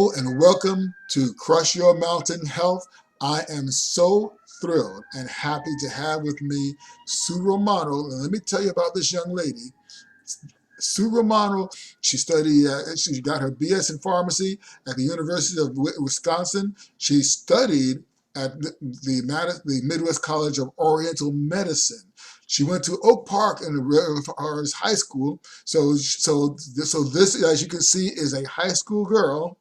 Hello and welcome to Crush Your Mountain Health. I am so thrilled and happy to have with me Sue Romano. And let me tell you about this young lady. Sue Romano, she got her BS in pharmacy at the University of Wisconsin. She studied at the Midwest College of Oriental Medicine. She went to Oak Park in high school. So this, as you can see, is a high school girl.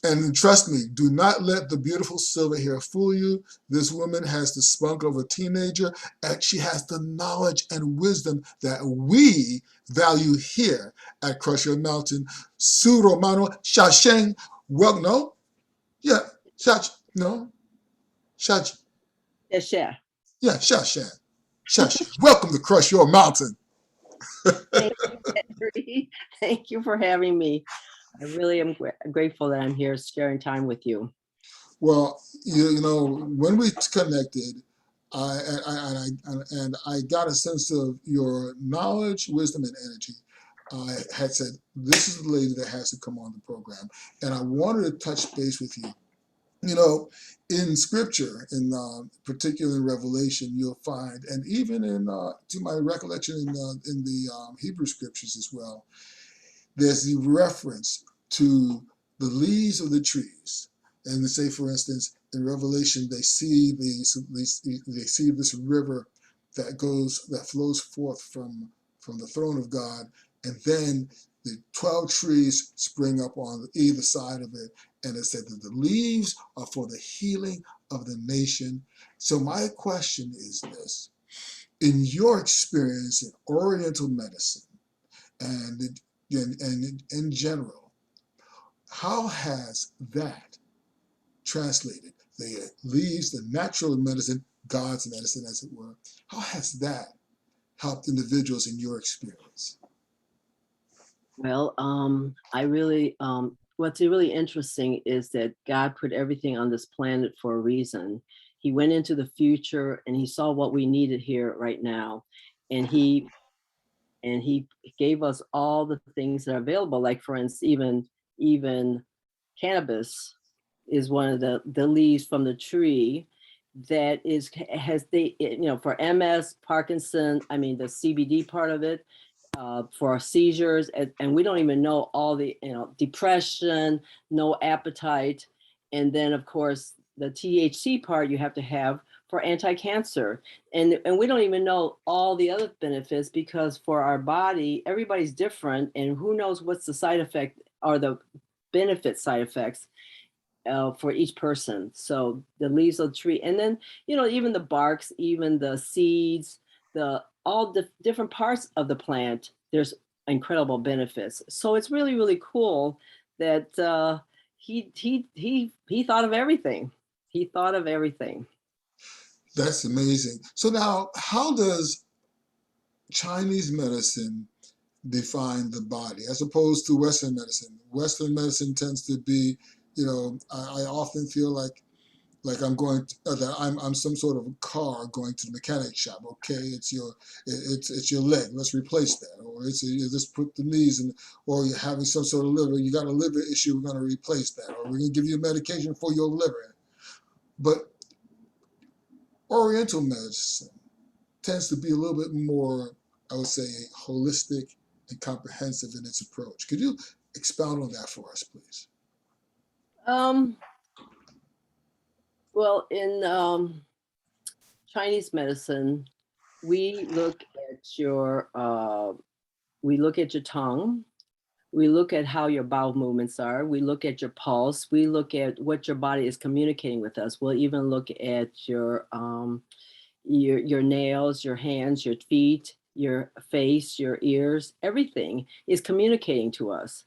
And trust me, do not let the beautiful silver hair fool you. This woman has the spunk of a teenager, and she has the knowledge and wisdom that we value here at Crush Your Mountain. Sue Romano, Shasheng, well, no? Yeah, Shash, no? Shash, Yes, yeah. yeah, Shasheng. Shasheng, welcome to Crush Your Mountain. Thank you, Henry. Thank you for having me. I really am grateful that I'm here sharing time with you. Well, you know, when we connected, I got a sense of your knowledge, wisdom, and energy. I had said, this is the lady that has to come on the program. And I wanted to touch base with you. You know, in scripture, particularly in Revelation, you'll find, and even to my recollection, in the Hebrew scriptures as well, there's the reference to the leaves of the trees. And they say, for instance, in Revelation, they see this river that flows forth from the throne of God, and then the 12 trees spring up on either side of it, and it said that the leaves are for the healing of the nation. So my question is this: in your experience in Oriental medicine and in general, how has that translated? The leaves, the natural medicine, God's medicine, as it were. How has that helped individuals in your experience? Well, I really, what's really interesting is that God put everything on this planet for a reason. He went into the future and he saw what we needed here right now, and he gave us all the things that are available. Like, for instance, even cannabis is one of the leaves from the tree that has for MS, Parkinson, I mean the CBD part of it, for seizures, and we don't even know all the depression, no appetite, and then of course the THC part you have to have for anti-cancer, and we don't even know all the other benefits, because for our body everybody's different, and who knows what's the side effect or the benefit side effects for each person. So the leaves of the tree, and then even the barks, even the seeds, all the different parts of the plant, there's incredible benefits. So it's really, really cool that he thought of everything. He thought of everything. That's amazing. So now, how does Chinese medicine define the body as opposed to Western medicine? Western medicine tends to be, I often feel like I'm going to, that I'm some sort of a car going to the mechanic shop. Okay, it's your leg. Let's replace that. Or you just put the knees in. Or you're having some sort of liver. You got a liver issue. We're going to replace that. Or we're going to give you a medication for your liver. But Oriental medicine tends to be a little bit more, I would say, holistic and comprehensive in its approach. Could you expound on that for us, please? Well, in Chinese medicine, we look at your tongue. We look at how your bowel movements are. We look at your pulse. We look at what your body is communicating with us. We'll even look at your nails, your hands, your feet, your face, your ears. Everything is communicating to us.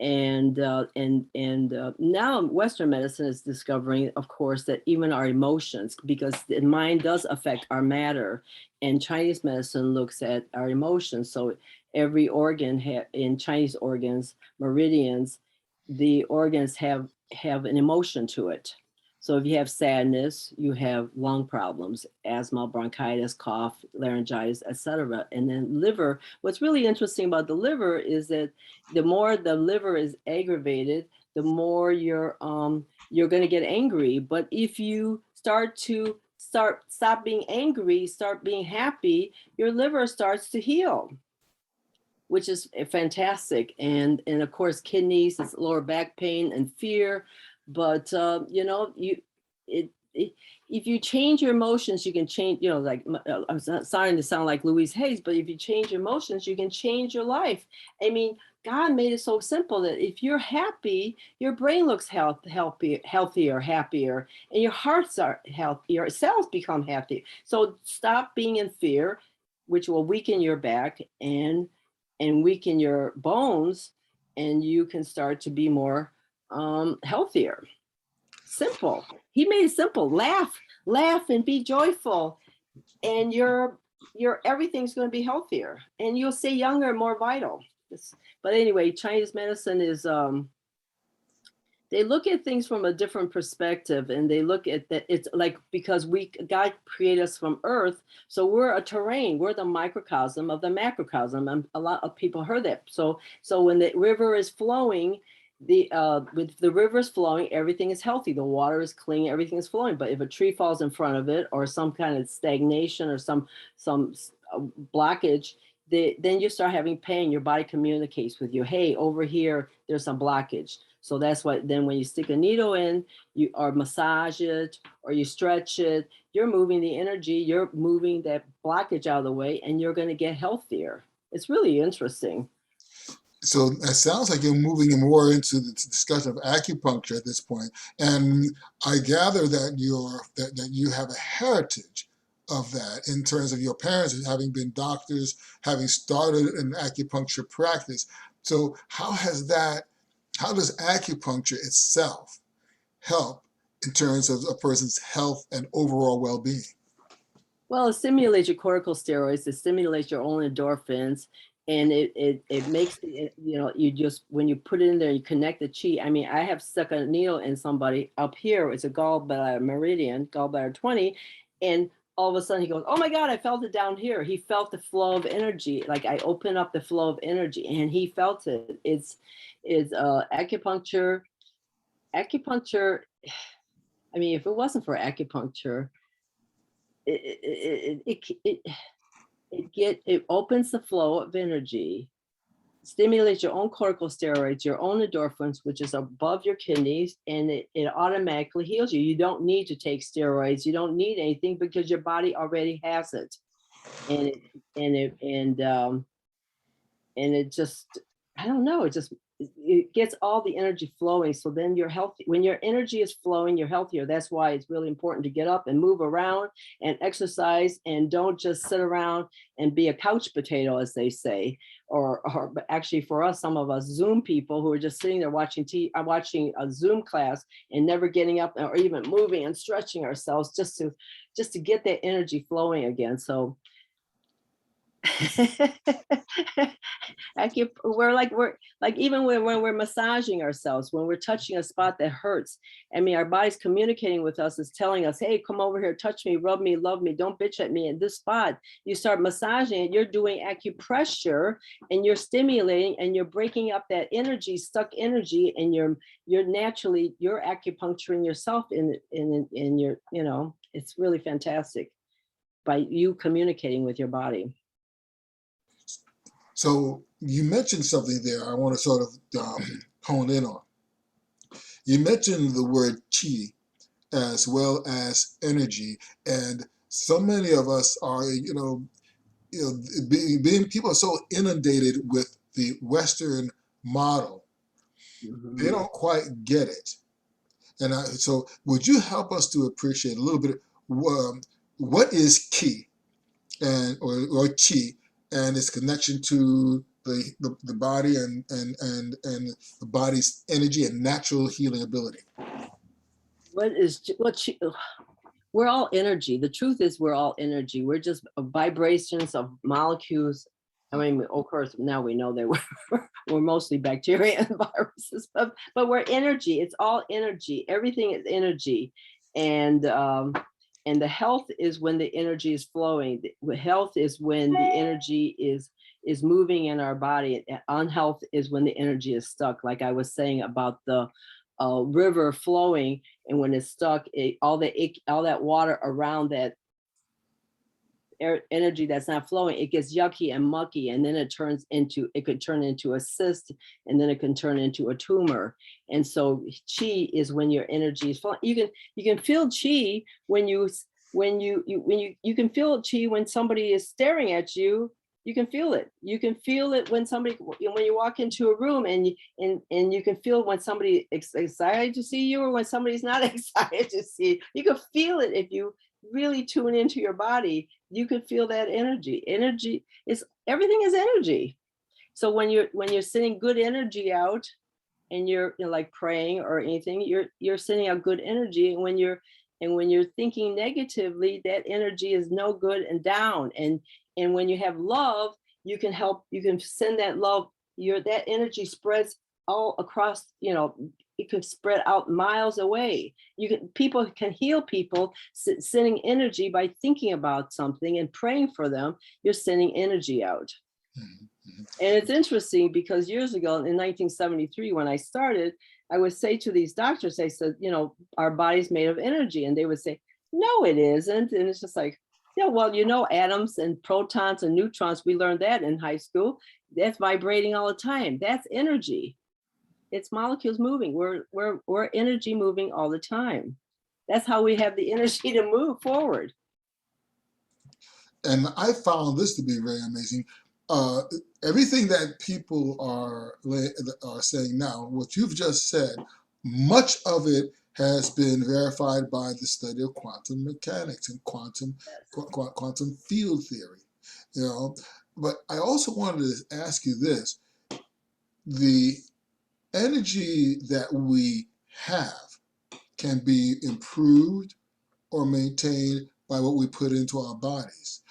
And now Western medicine is discovering, of course, that even our emotions, because the mind does affect our matter, and Chinese medicine looks at our emotions. So every organ in Chinese organs, meridians, the organs have an emotion to it. So if you have sadness, you have lung problems, asthma, bronchitis, cough, laryngitis, etc. And then liver. What's really interesting about the liver is that the more the liver is aggravated, the more you're going to get angry. But if you stop being angry, start being happy, your liver starts to heal, which is fantastic. And of course, kidneys, it's lower back pain and fear. But if you change your emotions, you can change. Like I'm not starting to sound like Louise Hayes, but if you change your emotions, you can change your life. I mean, God made it so simple that if you're happy, your brain looks healthier, happier, and your hearts are healthy, your cells become healthy. So stop being in fear, which will weaken your back and weaken your bones, and you can start to be more healthier. Simple. He made it simple. Laugh and be joyful, and your everything's going to be healthier, and you'll stay younger and more vital. But anyway, Chinese medicine is they look at things from a different perspective, and they look at that. It's like, because God created us from earth, so we're a terrain, we're the microcosm of the macrocosm, and a lot of people heard that. So when the river is flowing, with the rivers flowing, everything is healthy, the water is clean, everything is flowing. But if a tree falls in front of it, or some kind of stagnation, or some blockage, then you start having pain. Your body communicates with you, hey, over here there's some blockage. So that's why then when you stick a needle in, you or massage it or you stretch it, you're moving the energy, you're moving that blockage out of the way, and you're going to get healthier. It's really interesting. So it sounds like you're moving more into the discussion of acupuncture at this point, and I gather that that you have a heritage of that in terms of your parents having been doctors, having started an acupuncture practice. So how does acupuncture itself help in terms of a person's health and overall well-being? Well, it stimulates your corticosteroids, it stimulates your own endorphins, and it makes you just, when you put it in there, you connect the chi. I mean, I have stuck a needle in somebody up here. It's a gallbladder meridian, gallbladder 20, and all of a sudden he goes, "Oh my God, I felt it down here." He felt the flow of energy, like I open up the flow of energy, and he felt it. It's acupuncture. Acupuncture. I mean, if it wasn't for acupuncture, it opens the flow of energy, stimulates your own corticosteroids, your own endorphins, which is above your kidneys, and it automatically heals you. You don't need to take steroids. You don't need anything, because your body already has it. And it and it and it just, I don't know, it gets all the energy flowing. So then you're healthy. When your energy is flowing, you're healthier. That's why it's really important to get up and move around and exercise, and don't just sit around and be a couch potato, as they say. Or but actually, for us, some of us Zoom people who are just sitting there watching a Zoom class and never getting up or even moving and stretching ourselves just to get that energy flowing again. So we're like, even when we're massaging ourselves, when we're touching a spot that hurts, I mean, our body's communicating with us, is telling us, hey, come over here, touch me, rub me, love me, don't bitch at me in this spot. You start massaging it, you're doing acupressure, and you're stimulating, and you're breaking up that energy, stuck energy, and you're acupuncturing yourself in your, it's really fantastic by you communicating with your body. So you mentioned something there I want to sort of hone in on. You mentioned the word chi as well as energy, and so many of us are, being people are so inundated with the Western model, they Mhm. don't quite get it. And so, would you help us to appreciate a little bit what is ki or chi and its connection to the body and the body's energy and natural healing ability? We're all energy. The truth is, we're all energy. We're just vibrations of molecules. I mean, of course, now we know that we're mostly bacteria and viruses, but we're energy. It's all energy. Everything is energy. And the health is when the energy is flowing. Health is when the energy is moving in our body. Unhealth is when the energy is stuck. Like I was saying about the river flowing, and when it's stuck, all that water around that energy that's not flowing, it gets yucky and mucky, and then it could turn into a cyst, and then it can turn into a tumor. And so chi is when your energy is flowing. You can feel chi when you can feel chi when somebody is staring at you. You can feel it. You can feel it when you walk into a room, and you can feel when somebody is excited to see you or when somebody's not excited to see you. You can feel it if you really tune into your body. You could feel that energy. Energy is everything is energy. So when you're sending good energy out, and you're like praying or anything, you're sending out good energy. And when you're thinking negatively, that energy is no good and down. And when you have love, you can send that love. That energy spreads all across, it could spread out miles away. People can heal people sending energy by thinking about something and praying for them. You're sending energy out. Mm-hmm. And it's interesting because years ago in 1973, when I started, I would say to these doctors, I said, our body's made of energy. And they would say, no, it isn't. And it's just like, yeah, well, atoms and protons and neutrons, we learned that in high school. That's vibrating all the time. That's energy. It's molecules moving. We're energy moving all the time. That's how we have the energy to move forward. And I found this to be very amazing. Everything that people are saying now, what you've just said, much of it has been verified by the study of quantum mechanics and quantum field theory. But I also wanted to ask you this: the energy that we have can be improved or maintained by what we put into our bodies.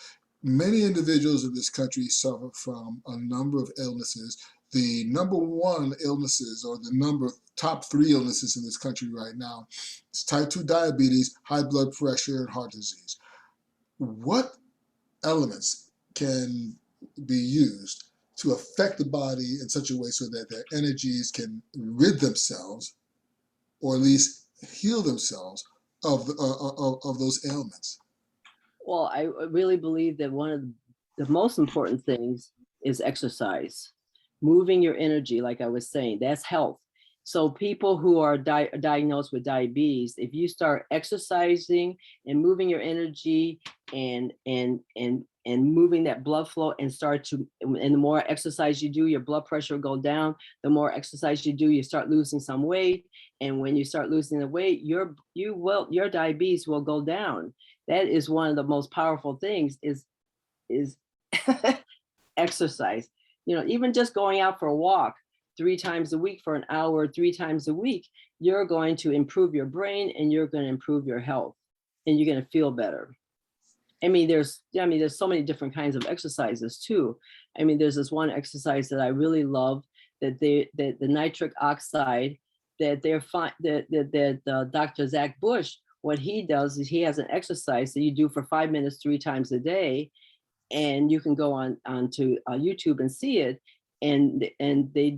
Many individuals in this country suffer from a number of illnesses. The number one illnesses, or the top 3 illnesses in this country right now, is type 2 diabetes, high blood pressure, and heart disease. What elements can be used to affect the body in such a way so that their energies can rid themselves, or at least heal themselves of those ailments? Well, I really believe that one of the most important things is exercise, moving your energy. Like I was saying, that's health. So people who are diagnosed with diabetes, if you start exercising and moving your energy and moving that blood flow, and the more exercise you do, your blood pressure will go down. The more exercise you do, you start losing some weight. And when you start losing the weight, your diabetes will go down. That is one of the most powerful things is exercise. Even just going out for a walk 3 times a week for an hour, 3 times a week, you're going to improve your brain, and you're going to improve your health, and you're going to feel better. There's so many different kinds of exercises too. There's this one exercise that I really love, that the nitric oxide, that Dr. Zach Bush, what he does is he has an exercise that you do for 5 minutes 3 times a day, and you can go onto YouTube and see it. And they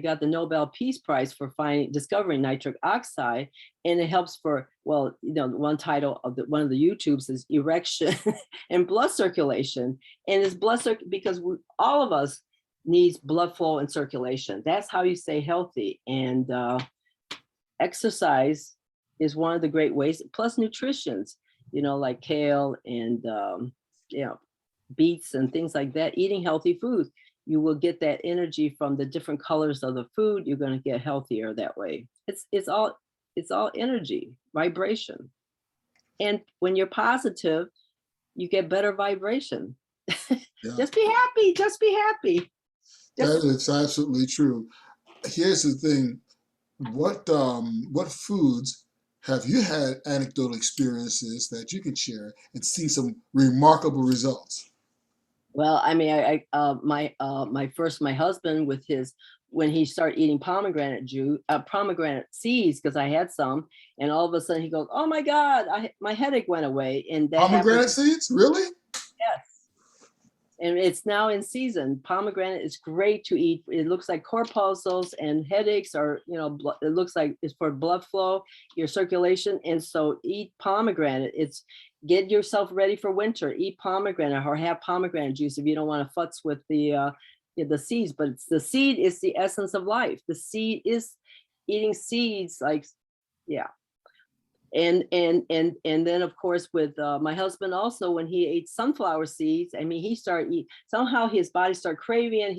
got the Nobel Peace Prize for discovering nitric oxide, and it helps for, one title of one of the YouTubes is erection and blood circulation. And it's because all of us needs blood flow and circulation. That's how you stay healthy. And exercise is one of the great ways, plus nutritions, like kale and beets and things like that. Eating healthy foods, you will get that energy from the different colors of the food. You're going to get healthier that way. It's all energy, vibration. And when you're positive, you get better vibration. Yeah. Just be happy. That is absolutely true. Here's the thing: what foods have you had anecdotal experiences that you can share and see some remarkable results? Well, my husband with his when he started eating pomegranate juice, pomegranate seeds, because I had some, and all of a sudden he goes, "Oh my God, my headache went away," and that happened. Pomegranate seeds, really? Yes, and it's now in season. Pomegranate is great to eat. It looks like corpuscles and headaches are, it looks like it's for blood flow, your circulation. And so eat pomegranate. It's get yourself ready for winter. Eat pomegranate or have pomegranate juice if you don't want to futz with the seeds. But the seed is the essence of life. The seed is eating seeds, like, yeah. And then of course with my husband also, when he ate sunflower seeds, I mean, he started somehow his body started craving it.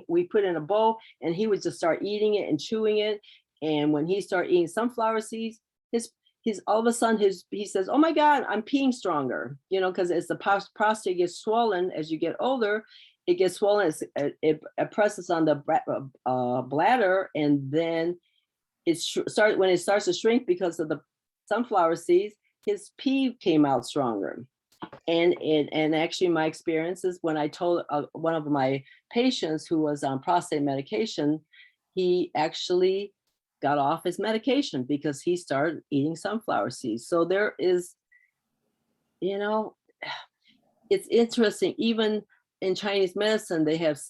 We put in a bowl and he would just start eating it and chewing it. And when he started eating sunflower seeds, his all of a sudden he says, "Oh my God, I'm peeing stronger," because as the prostate gets swollen as you get older, it gets swollen. It presses on the bladder, and then when it starts to shrink because of the sunflower seeds, his pee came out stronger. And actually my experience is when I told one of my patients who was on prostate medication, he actually got off his medication because he started eating sunflower seeds. So there is, it's interesting. Even in Chinese medicine, they have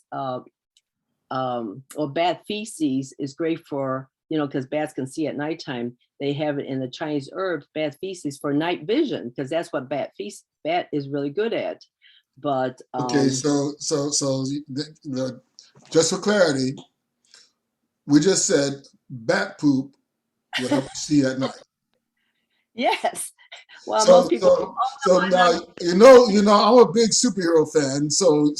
bat feces is great for, because bats can see at nighttime. They have it in the Chinese herbs, bat feces, for night vision, because that's what bat is really good at. But Okay, so just for clarity, we just said bat poop will help you see at night. yes, well, most So people, so oh so no, I'm now not. I'm a big superhero fan. So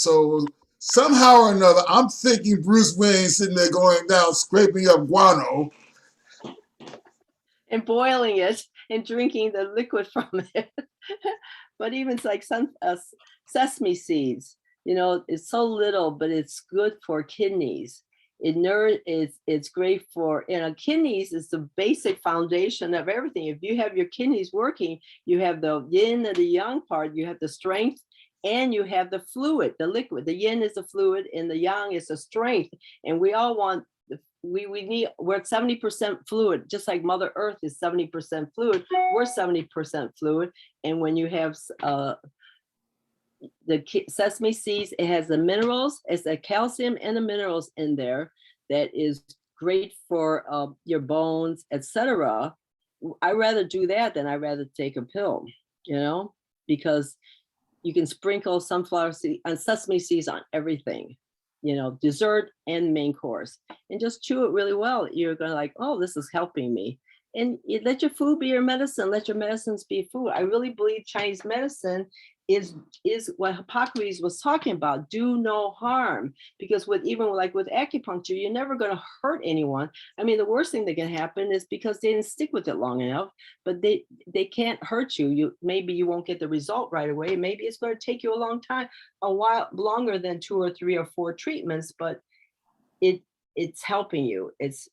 somehow or another, I'm thinking Bruce Wayne sitting there going down scraping up guano. And boiling it and drinking the liquid from it. But even it's like sesame seeds, it's so little, but it's good for kidneys. It's great for, kidneys is the basic foundation of everything. If you have your kidneys working, you have the yin and the yang part, you have the strength, and you have the fluid, the liquid. The yin is the fluid and the yang is the strength. And we all want, we're at 70% fluid, just like Mother Earth is 70% fluid. We're 70% fluid. And when you have the sesame seeds, it has the minerals, it's the calcium and the minerals in there that is great for your bones, etc. I rather do that than I rather take a pill, because you can sprinkle sunflower seed and sesame seeds on everything, dessert and main course, and just chew it really well. You're going to like, oh, this is helping me. And let your food be your medicine. Let your medicines be food. I really believe Chinese medicine is what Hippocrates was talking about. Do no harm, because with acupuncture, you're never going to hurt anyone. I mean, the worst thing that can happen is because they didn't stick with it long enough, but they can't hurt you. Maybe you won't get the result right away. Maybe it's going to take you a long time, a while longer than 2 or 3 or 4 treatments, but it's helping you. It's,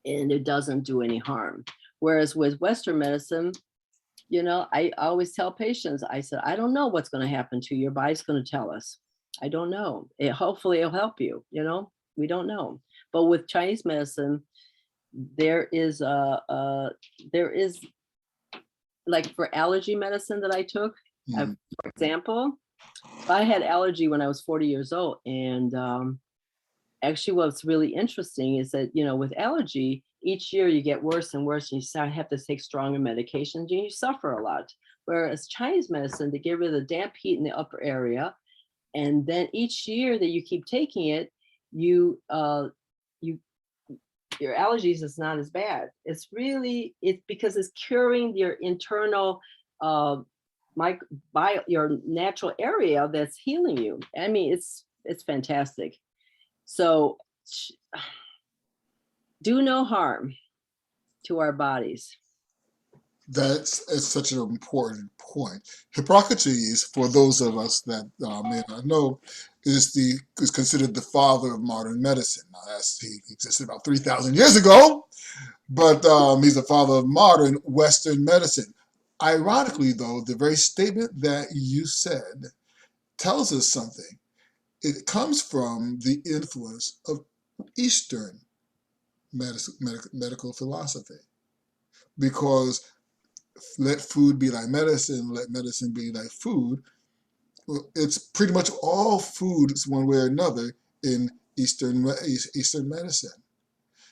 and it doesn't do any harm. Whereas with Western medicine, I always tell patients, I said, I don't know what's going to happen to you. Your body's going to tell us. I don't know. Hopefully it'll help you. We don't know. But with Chinese medicine, there is like for allergy medicine that I took, for example, I had allergy when I was 40 years old. And actually what's really interesting is that, with allergy, each year you get worse and worse, and you have to take stronger medications, and you suffer a lot. Whereas Chinese medicine, they get rid of the damp heat in the upper area, and then each year that you keep taking it, your allergies is not as bad. It's because it's curing your internal your natural area that's healing you. I mean, it's fantastic. So do no harm to our bodies. It's such an important point. Hippocrates, for those of us that may not know, is considered the father of modern medicine. Now, he existed about 3,000 years ago, but he's the father of modern Western medicine. Ironically, though, the very statement that you said tells us something. It comes from the influence of Eastern medical philosophy, because let food be like medicine, let medicine be like food. Well, it's pretty much all foods one way or another in Eastern medicine.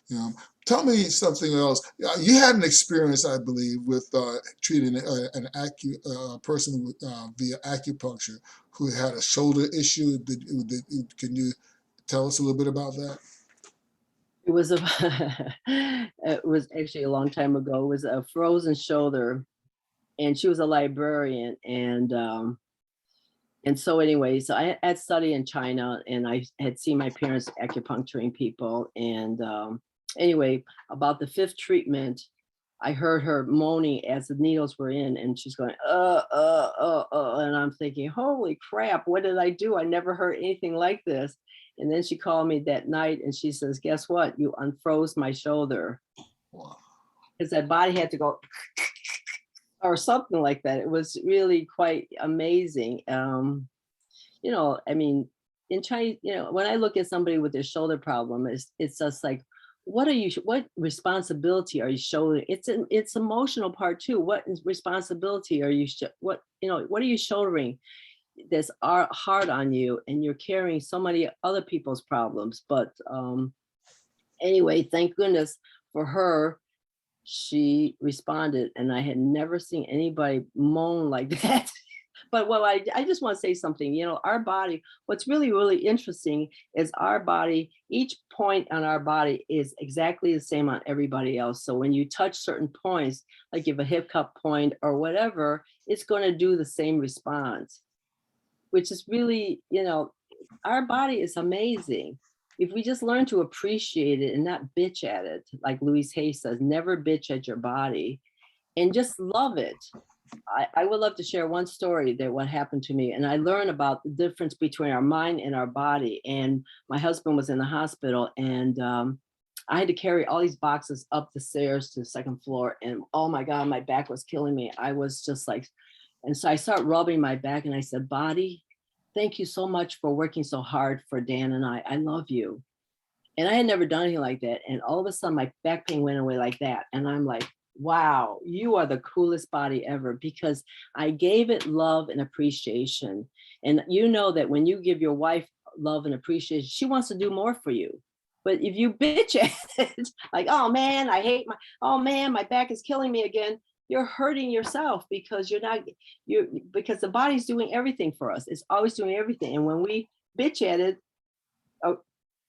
You know, tell me something else. You had an experience, I believe, with treating a person with, via acupuncture who had a shoulder issue. Can you tell us a little bit about that? It was a it was actually a long time ago. It was a frozen shoulder, and she was a librarian, and so anyway, so I had studied in China, and I had seen my parents acupuncturing people, and anyway, about the fifth treatment, I heard her moaning as the needles were in, and she's going, and I'm thinking, holy crap, what did I do? I never heard anything like this. And then she called me that night and she says, guess what? You unfroze my shoulder. Wow. Because that body had to go or something like that. It was really quite amazing. I mean, in China, when I look at somebody with a shoulder problem, it's just like, what responsibility are you shouldering? It's emotional part too. What responsibility are you, what are you shouldering that's hard on you, and you're carrying so many other people's problems. But anyway, thank goodness for her, she responded, and I had never seen anybody moan like that. But well, I just want to say something. Our body, what's really, really interesting is our body, each point on our body is exactly the same on everybody else. So when you touch certain points, like if a hip cup point or whatever, it's going to do the same response, which is really, our body is amazing. If we just learn to appreciate it and not bitch at it, like Louise Hay says, never bitch at your body and just love it. I would love to share one story that what happened to me. And I learned about the difference between our mind and our body. And my husband was in the hospital, and I had to carry all these boxes up the stairs to the second floor. And oh my God, my back was killing me. I was just like, and so I started rubbing my back and I said, body, thank you so much for working so hard for Dan and I. I love you. And I had never done anything like that. And all of a sudden my back pain went away like that. And I'm like, wow, you are the coolest body ever, because I gave it love and appreciation. And you know that when you give your wife love and appreciation, she wants to do more for you. But if you bitch at it, like, oh man, oh man, my back is killing me again, you're hurting yourself, because because the body's doing everything for us. It's always doing everything. And when we bitch at it, oh,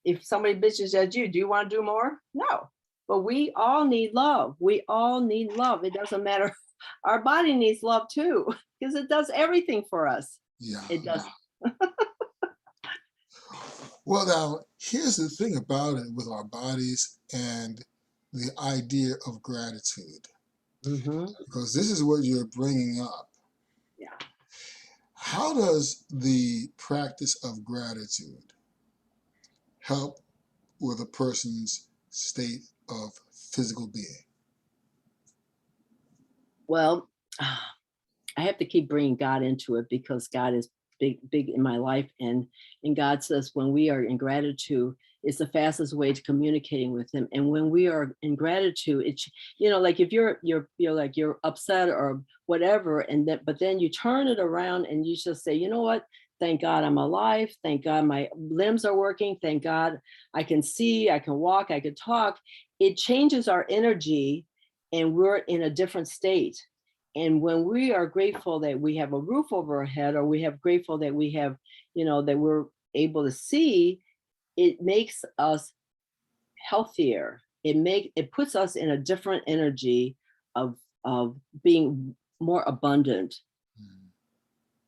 if somebody bitches at you, do you want to do more? No. But we all need love. We all need love. It doesn't matter. Our body needs love too, because it does everything for us. Yeah. It does. Well, now, here's the thing about it with our bodies and the idea of gratitude, because this is what you're bringing up. Yeah. How does the practice of gratitude help with a person's state of physical being? Well, I have to keep bringing God into it, because God is big in my life. And God says when we are in gratitude, it's the fastest way to communicating with him. And when we are in gratitude, it's, like if you're like, you're upset or whatever, but then you turn it around and you just say, you know what? Thank God I'm alive. Thank God my limbs are working. Thank God I can see, I can walk, I can talk. It changes our energy and we're in a different state. And when we are grateful that we have a roof over our head, or we have grateful that we have, that we're able to see, it makes us healthier. It puts us in a different energy of being more abundant.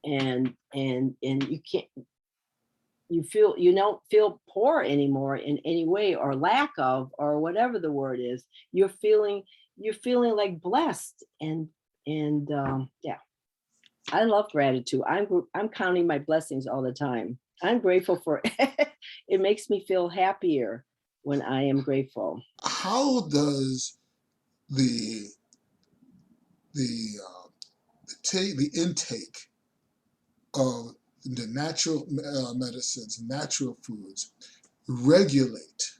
And you don't feel poor anymore in any way, or lack of, or whatever the word is. You're feeling like blessed. And yeah, I love gratitude. I'm counting my blessings all the time. I'm grateful for it. Makes me feel happier when I am grateful. How does the the the intake of the natural medicines, natural foods, regulate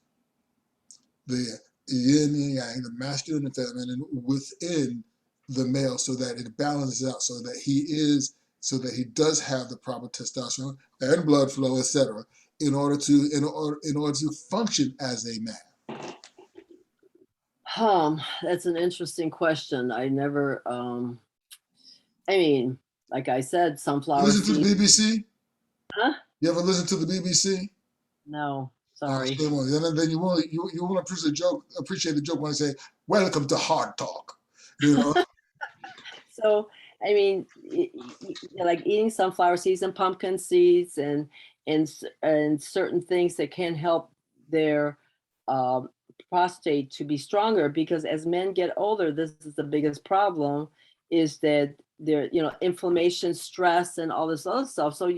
the yin and yang, the masculine and feminine within the male, so that it balances out, so that he does have the proper testosterone and blood flow, etc., in order to function as a man. That's an interesting question. I never, I mean, like I said, You sunflower listen to the seeds. BBC? Huh? You ever listen to the BBC? No, Oh, sorry. shame on you. And then you will appreciate the joke when I say, "Welcome to Hard Talk." You know, So, I mean, like eating sunflower seeds and pumpkin seeds and certain things that can help their um, prostate to be stronger. Because as men get older, this is the biggest problem: is that there, inflammation, stress, and all this other stuff. So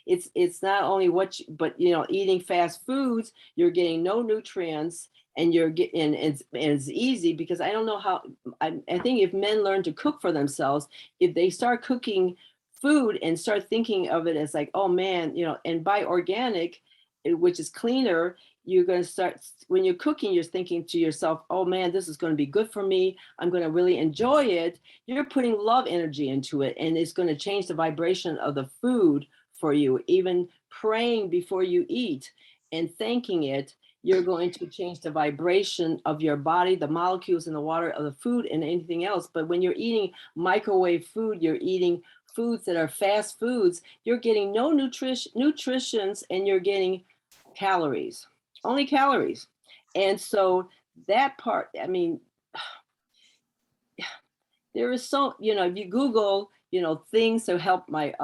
it's not only but eating fast foods, you're getting no nutrients, and you're getting and it's easy because I don't know how. I think if men learn to cook for themselves, if they start cooking food and start thinking of it as like, oh man, and buy organic, which is cleaner, you're going to start, when you're cooking, you're thinking to yourself, oh man, this is going to be good for me. I'm going to really enjoy it. You're putting love energy into it, and it's going to change the vibration of the food for you. Even praying before you eat and thanking it, you're going to change the vibration of your body, the molecules in the water of the food and anything else. But when you're eating microwave food, you're eating foods that are fast foods, you're getting no nutritions, and you're getting calories, only calories. And so that part, I mean, there is so, if you Google, things to help my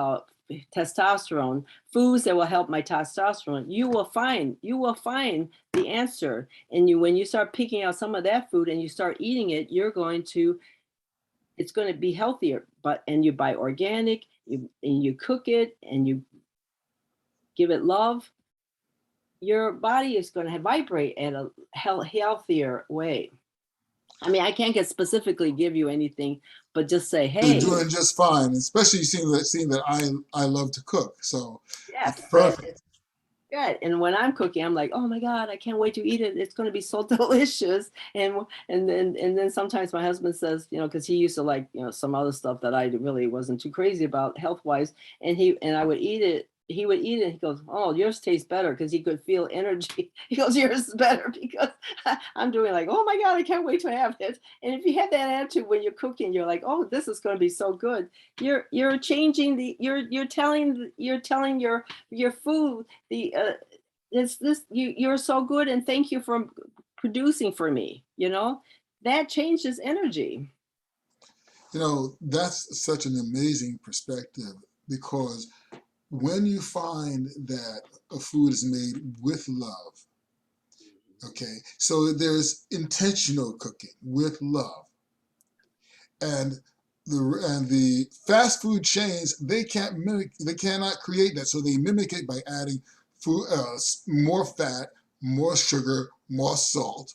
testosterone, foods that will help my testosterone, you will find the answer. And when you start picking out some of that food and you start eating it, it's going to be healthier. And you buy organic, and you cook it, and you give it love, your body is going to vibrate at a healthier way. I mean, I can't get specifically give you anything, but just say, you're hey, doing just fine, especially seeing that I love to cook, so it's yes, perfect. it's good. And when I'm cooking, I'm like, oh my God, I can't wait to eat it. It's going to be so delicious. And then sometimes my husband says, because he used to like, some other stuff that I really wasn't too crazy about health wise. And I would eat it. He would eat it. And he goes, oh, yours tastes better, because he could feel energy. He goes, yours is better because I'm doing like, oh my God, I can't wait to have it. And if you have that attitude when you're cooking, you're like, oh, this is going to be so good. You're changing you're telling your food the you're so good, and thank you for producing for me. That changes energy. That's such an amazing perspective, because when you find that a food is made with love, okay, so there's intentional cooking with love, and the fast food chains, they cannot create that, so they mimic it by adding food, more fat, more sugar, more salt,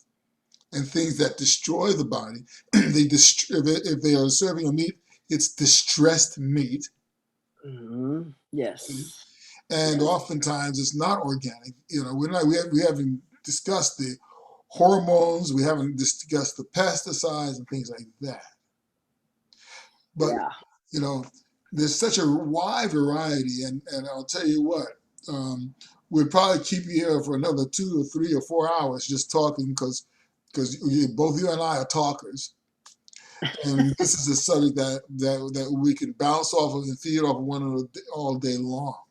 and things that destroy the body. If they are serving a meat, it's distressed meat. Yes. And Yes. oftentimes it's not organic. We haven't discussed the hormones, we haven't discussed the pesticides and things like that. But Yeah. you know, there's such a wide variety, and I'll tell you what, we'd probably keep you here for another 2 or 3 or 4 hours just talking, because both you and I are talkers, and this is a subject that we can bounce off of and feed off of one another all day long.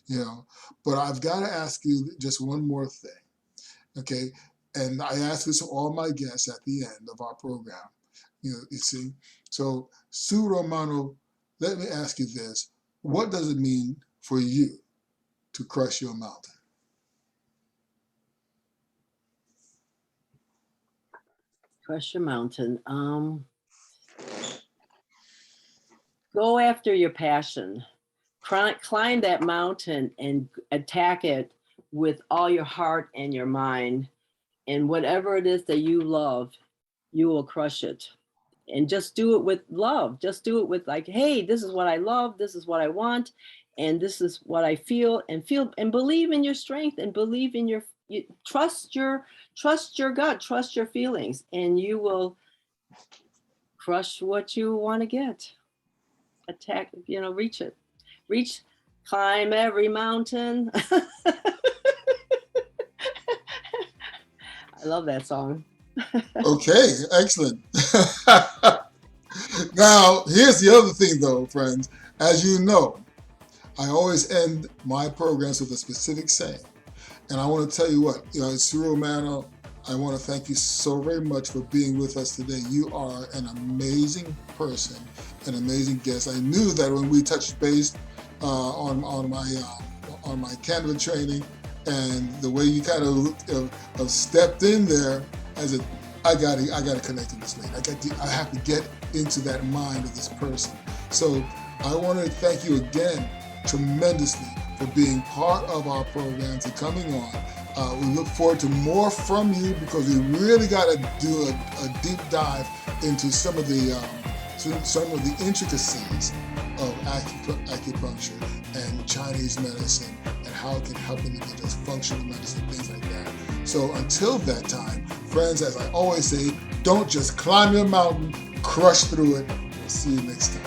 you know. But I've got to ask you just one more thing, okay? And I ask this of all my guests at the end of our program. You see. So, Sue Romano, let me ask you this: what does it mean for you to crush your mountain? Crush your mountain. Go after your passion. Climb that mountain and attack it with all your heart and your mind. And whatever it is that you love, you will crush it. And just do it with love. Just do it with like, hey, this is what I love. This is what I want. And this is what I feel, and believe in your strength, and believe in you trust your gut, trust your feelings, and you will crush what you want to get. Attack, reach, climb every mountain. I love that song. Okay, excellent. Now, here's the other thing though, friends. As you know, I always end my programs with a specific saying. And I want to tell you what, it's Romano. I want to thank you so very much for being with us today. You are an amazing person, an amazing guest. I knew that when we touched base on my candidate training, and the way you kind of stepped in there as I gotta connect to this lady. I have to get into that mind of this person. So I want to thank you again tremendously for being part of our programs and coming on. We look forward to more from you, because we really got to do a deep dive into some of the intricacies of acupuncture and Chinese medicine, and how it can help individuals, functional medicine, things like that. So until that time, friends, as I always say, don't just climb your mountain, crush through it. We'll see you next time.